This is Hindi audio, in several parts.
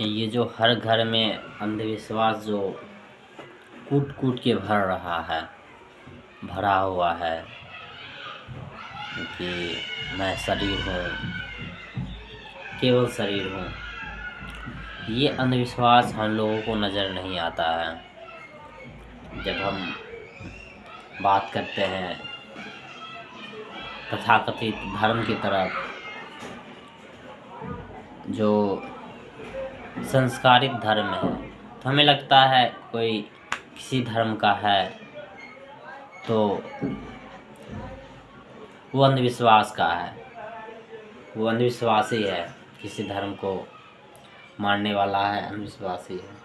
ये जो हर घर में अंधविश्वास जो कूट कूट के भरा हुआ है कि मैं शरीर हूँ, केवल शरीर हूँ, ये अंधविश्वास हम लोगों को नज़र नहीं आता है। जब हम बात करते हैं तथाकथित धर्म की तरफ, जो संस्कारित धर्म है, तो हमें लगता है कोई किसी धर्म का है तो वो अंधविश्वास का है, वो अंधविश्वासी है, किसी धर्म को मानने वाला है, अंधविश्वासी है।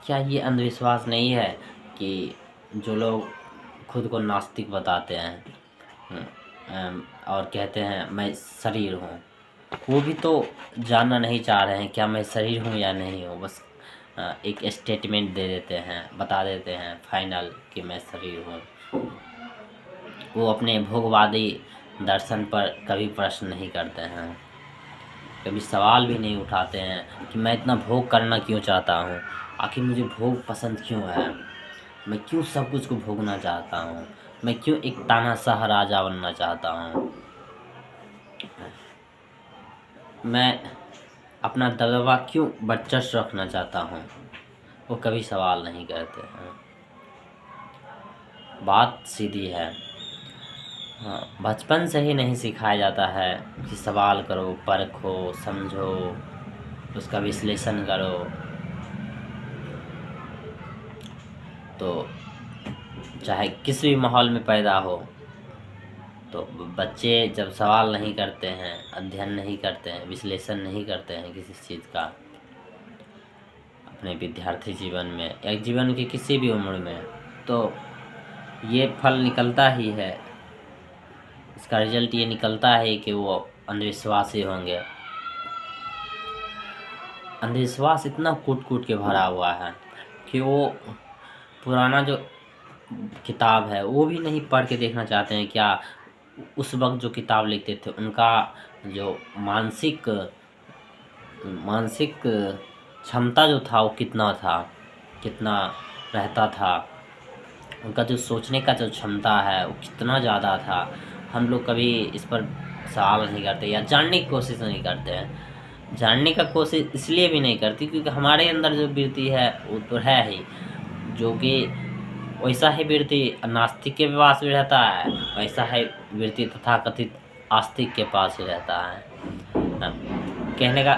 क्या ये अंधविश्वास नहीं है कि जो लोग खुद को नास्तिक बताते हैं और कहते हैं मैं शरीर हूँ, वो भी तो जानना नहीं चाह रहे हैं क्या मैं शरीर हूँ या नहीं हूँ। बस एक स्टेटमेंट दे देते हैं, बता देते हैं फाइनल कि मैं शरीर हूँ। वो अपने भोगवादी दर्शन पर कभी प्रश्न नहीं करते हैं, कभी सवाल भी नहीं उठाते हैं कि मैं इतना भोग करना क्यों चाहता हूँ, आखिर मुझे भोग पसंद क्यों है, मैं क्यों सब कुछ को भोगना चाहता हूँ, मैं क्यों एक तानाशाह राजा बनना चाहता हूँ, मैं अपना दबदबा क्यों वर्चस्व रखना चाहता हूँ। वो कभी सवाल नहीं करते हैं। बात सीधी है। हाँ, बचपन से ही नहीं सिखाया जाता है कि सवाल करो, परखो, समझो, उसका विश्लेषण करो। तो चाहे किस भी माहौल में पैदा हो, तो बच्चे जब सवाल नहीं करते हैं, अध्ययन नहीं करते हैं, विश्लेषण नहीं करते हैं किसी चीज़ का, अपने विद्यार्थी जीवन में या जीवन की किसी भी उम्र में, तो ये फल निकलता ही है, इसका रिजल्ट ये निकलता है कि वो अंधविश्वासी होंगे। अंधविश्वास इतना कूट कूट के भरा हुआ है कि वो पुराना जो किताब है वो भी नहीं पढ़ के देखना चाहते हैं क्या उस वक्त जो किताब लिखते थे उनका जो मानसिक क्षमता जो था वो कितना रहता था, उनका जो सोचने का जो क्षमता है वो कितना ज़्यादा था। हम लोग कभी इस पर सवाल नहीं करते या जानने की कोशिश नहीं करते हैं। जानने का कोशिश इसलिए भी नहीं करती क्योंकि हमारे अंदर जो वृत्ति है वो तो है ही, जो कि वैसा ही वृत्ति नास्तिक के पास भी रहता है, वैसा ही वृत्ति तथाकथित आस्तिक के पास भी रहता है। कहने का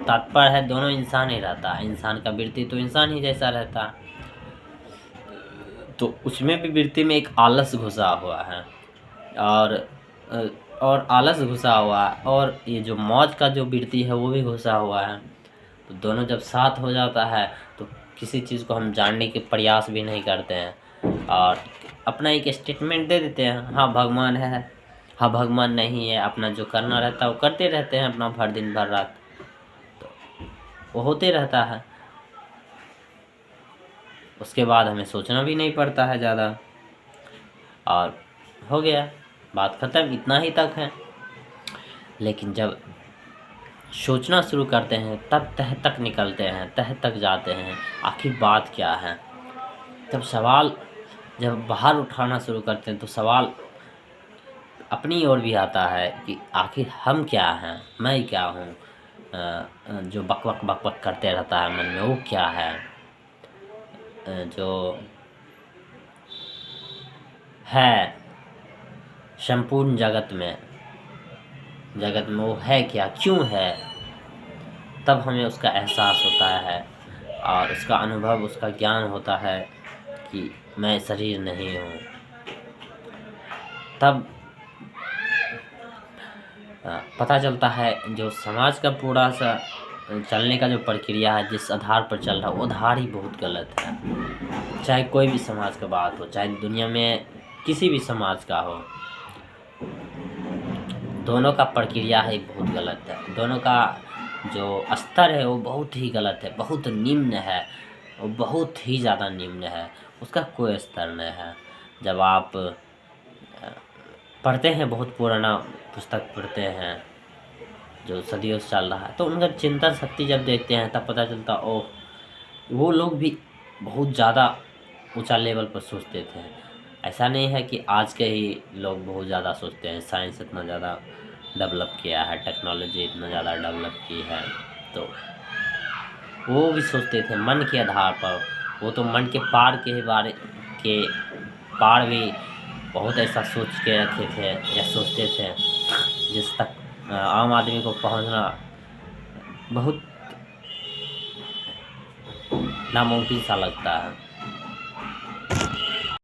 तात्पर्य है दोनों इंसान ही रहता है, इंसान का वृत्ति तो इंसान ही जैसा रहता है, तो उसमें भी वृत्ति में एक आलस घुसा हुआ है और आलस घुसा हुआ है और ये जो मौज का जो वृत्ति है वो भी घुसा हुआ है। तो दोनों जब साथ हो जाता है तो किसी चीज़ को हम जानने के प्रयास भी नहीं करते हैं और अपना एक स्टेटमेंट दे देते हैं, हाँ भगवान है, हाँ भगवान नहीं है, अपना जो करना रहता है वो करते रहते हैं अपना भर दिन भर रात, तो वो होते रहता है। उसके बाद हमें सोचना भी नहीं पड़ता है ज़्यादा और हो गया, बात ख़त्म, इतना ही तक है। लेकिन जब सोचना शुरू करते हैं तब तह तक निकलते हैं, तह तक जाते हैं, आखिर बात क्या है। जब बाहर उठाना शुरू करते हैं तो सवाल अपनी ओर भी आता है कि आखिर हम क्या हैं, मैं क्या हूँ। जो बक बक करते रहता है मन में वो क्या है, जो है संपूर्ण जगत में वो है क्या, क्यों है। तब हमें उसका एहसास होता है और उसका अनुभव, उसका ज्ञान होता है कि मैं शरीर नहीं हूँ। तब पता चलता है जो समाज का पूरा सा चलने का जो प्रक्रिया है, जिस आधार पर चल रहा है वो आधार ही बहुत गलत है। चाहे कोई भी समाज का बात हो, चाहे दुनिया में किसी भी समाज का हो, दोनों का प्रक्रिया ही बहुत गलत है। दोनों का जो स्तर है वो बहुत ही गलत है, बहुत निम्न है, वो बहुत ही ज़्यादा निम्न है, उसका कोई स्तर नहीं है। जब आप पढ़ते हैं, बहुत पुराना पुस्तक पढ़ते हैं जो सदियों से चल रहा है। तो उनका चिंतन शक्ति जब देखते हैं तब पता चलता ओह, वो लोग भी बहुत ज़्यादा ऊंचा लेवल पर सोचते थे। ऐसा नहीं है कि आज के ही लोग बहुत ज़्यादा सोचते हैं, साइंस इतना ज़्यादा डेवलप किया है, टेक्नोलॉजी इतना ज़्यादा डेवलप की है, तो वो भी सोचते थे मन के आधार पर। वो तो मन के पार के बारे के पार भी बहुत ऐसा सोच के रखे थे या सोचते थे जिस तक आम आदमी को पहुंचना बहुत नामुमकिन सा लगता है।